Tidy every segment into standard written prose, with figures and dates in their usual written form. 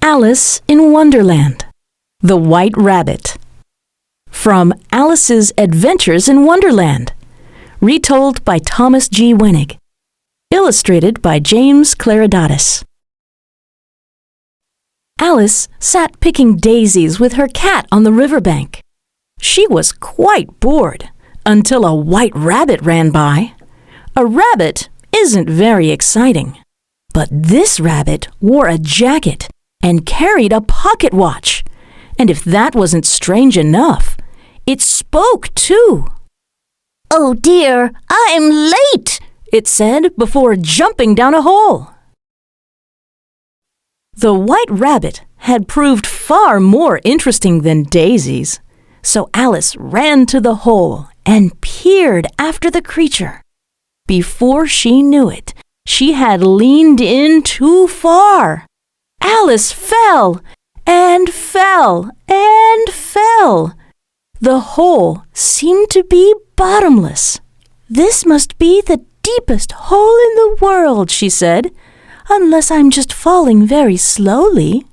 Alice in Wonderland. The White Rabbit. From Alice's Adventures in Wonderland. Retold by Thomas G. Wenig. Illustrated by James Claridatis. Alice sat picking daisies with her cat on the riverbank. She was quite bored until a white rabbit ran by. A rabbit isn't very exciting, but this rabbit wore a jacket and carried a pocket watch. And if that wasn't strange enough, it spoke too. "Oh dear, I'm late," it said before jumping down a hole. The white rabbit had proved far more interesting than daisies, so Alice ran to the hole and peered after the creature. Before she knew it, she had leaned in too far. Alice fell and fell and fell. The hole seemed to be bottomless. "This must be the deepest hole in the world," she said, "unless I'm just falling very slowly."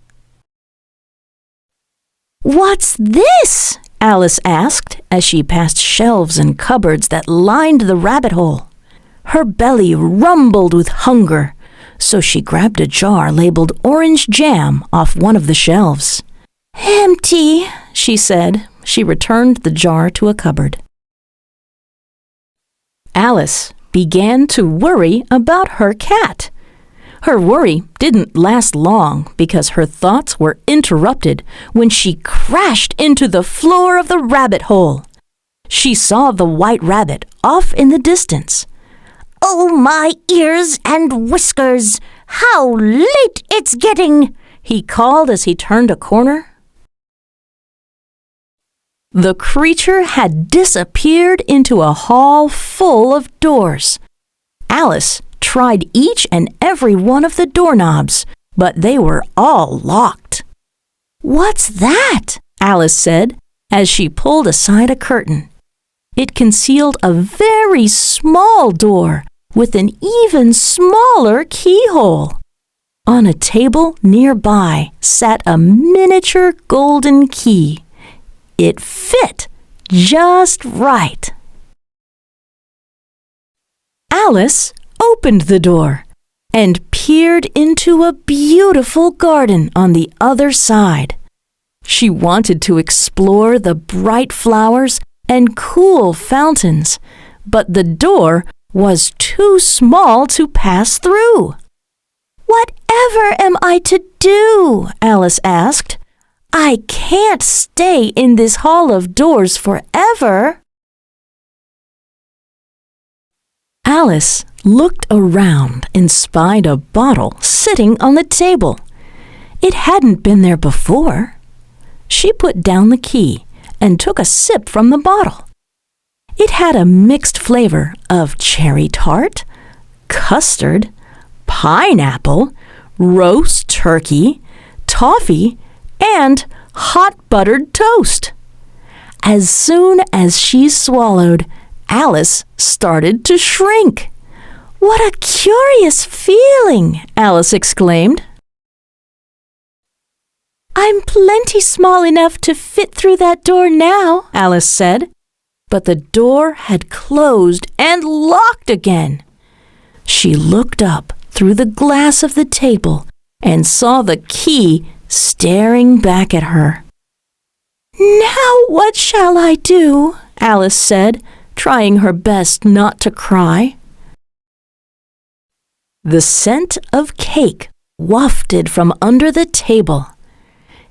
"What's this?" Alice asked as she passed shelves and cupboards that lined the rabbit hole. Her belly rumbled with hunger, so she grabbed a jar labeled orange jam off one of the shelves. "Empty," she said. She returned the jar to a cupboard. Alice began to worry about her cat. Her worry didn't last long because her thoughts were interrupted when she crashed into the floor of the rabbit hole. She saw the white rabbit off in the distance. "Oh, my ears and whiskers! How late it's getting!" he called as he turned a corner. The creature had disappeared into a hall full of doors. Alice tried each and every one of the doorknobs, but they were all locked. "What's that?" Alice said as she pulled aside a curtain. It concealed a very small door with an even smaller keyhole. On a table nearby sat a miniature golden key. It fit just right. Alice opened the door and peered into a beautiful garden on the other side. She wanted to explore the bright flowers and cool fountains, but the door was too small to pass through. "Whatever am I to do?" Alice asked. "I can't stay in this hall of doors forever." Alice looked around and spied a bottle sitting on the table. It hadn't been there before. She put down the key and took a sip from the bottle. It had a mixed flavor of cherry tart, custard, pineapple, roast turkey, toffee, and hot buttered toast. As soon as she swallowed, Alice started to shrink. "What a curious feeling!" Alice exclaimed. "I'm plenty small enough to fit through that door now," Alice said. But the door had closed and locked again. She looked up through the glass of the table and saw the key staring back at her. "Now what shall I do?" Alice said, trying her best not to cry. The scent of cake wafted from under the table.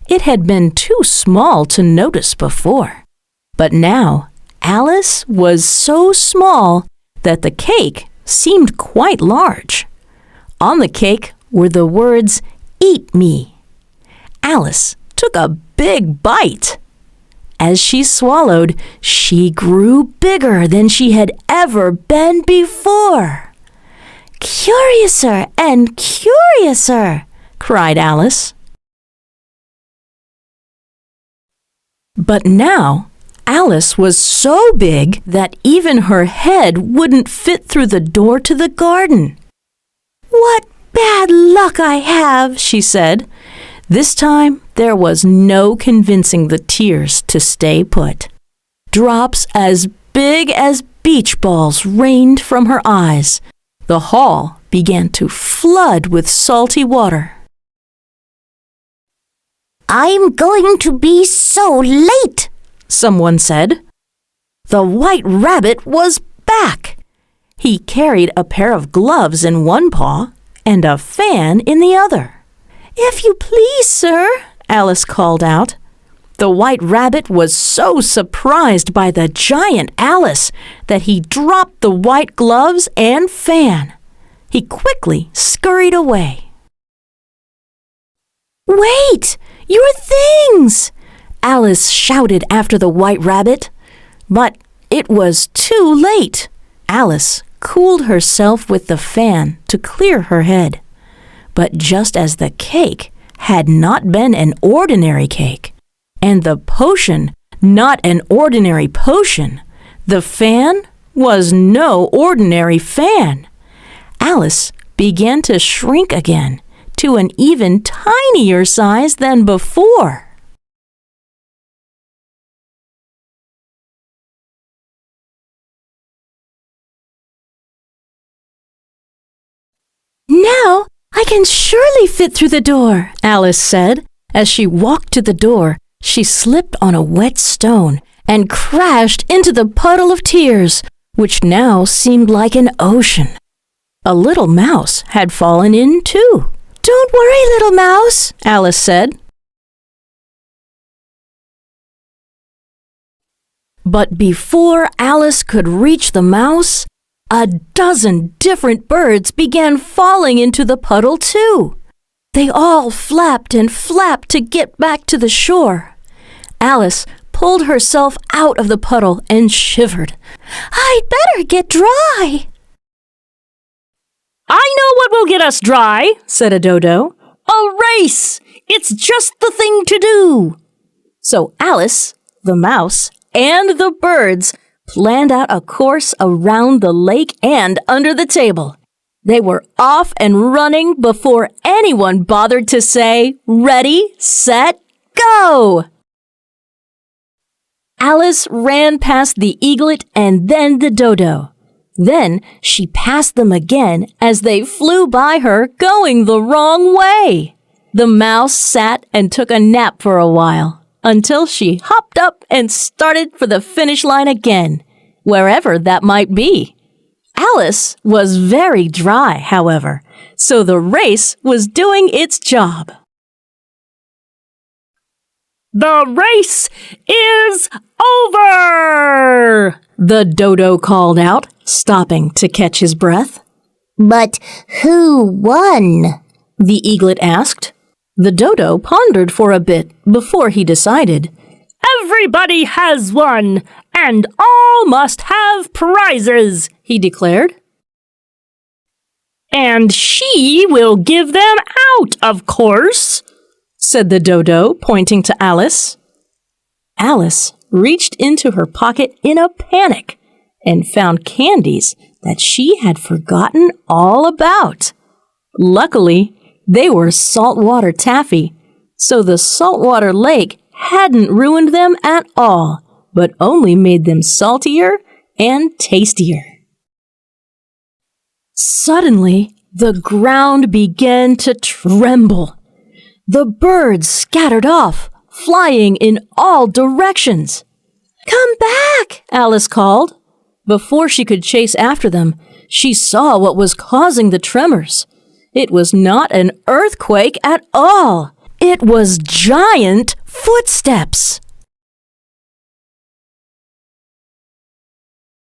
It had been too small to notice before, but now Alice was so small that the cake seemed quite large. On the cake were the words, "Eat me." Alice took a big bite. As she swallowed, she grew bigger than she had ever been before. "Curiouser and curiouser," cried Alice. But now Alice was so big that even her head wouldn't fit through the door to the garden. "What bad luck I have," she said. This time, there was no convincing the tears to stay put. Drops as big as beach balls rained from her eyes. The hall began to flood with salty water. I'm going to be so late, someone said. The White Rabbit was back. He carried a pair of gloves in one paw and a fan in the other. "If you please, sir," Alice called out. The White Rabbit was so surprised by the giant Alice that he dropped the white gloves and fan. He quickly scurried away. "Wait! Your things!" Alice shouted after the White Rabbit. But it was too late. Alice cooled herself with the fan to clear her head. But just as the cake had not been an ordinary cake, and the potion not an ordinary potion, the fan was no ordinary fan. Alice began to shrink again to an even tinier size than before. "Now I can surely fit through the door," Alice said. As she walked to the door, she slipped on a wet stone and crashed into the puddle of tears, which now seemed like an ocean. A little mouse had fallen in too. "Don't worry, little mouse," Alice said. But before Alice could reach the mouse, a dozen different birds began falling into the puddle too. They all flapped and flapped to get back to the shore. Alice pulled herself out of the puddle and shivered. "I'd better get dry." "I know what will get us dry," said a dodo. "A race! It's just the thing to do." So Alice, the mouse, and the birds planned out a course around the lake and under the table. They were off and running before anyone bothered to say, "Ready, set, go!" Alice ran past the eaglet and then the dodo. Then she passed them again as they flew by her, going the wrong way. The mouse sat and took a nap for a while, until she hopped up and started for the finish line again, wherever that might be. Alice was very dry, however, so the race was doing its job. "The race is over!" the dodo called out, stopping to catch his breath. "But who won?" the eaglet asked. The dodo pondered for a bit before he decided. "Everybody has won, and all must have prizes," he declared. "And she will give them out, of course," said the dodo, pointing to Alice. Alice reached into her pocket in a panic and found candies that she had forgotten all about. Luckily, they were saltwater taffy, so the saltwater lake hadn't ruined them at all, but only made them saltier and tastier. Suddenly, the ground began to tremble. The birds scattered off, flying in all directions. "Come back!" Alice called. Before she could chase after them, she saw what was causing the tremors. It was not an earthquake at all. It was giant footsteps.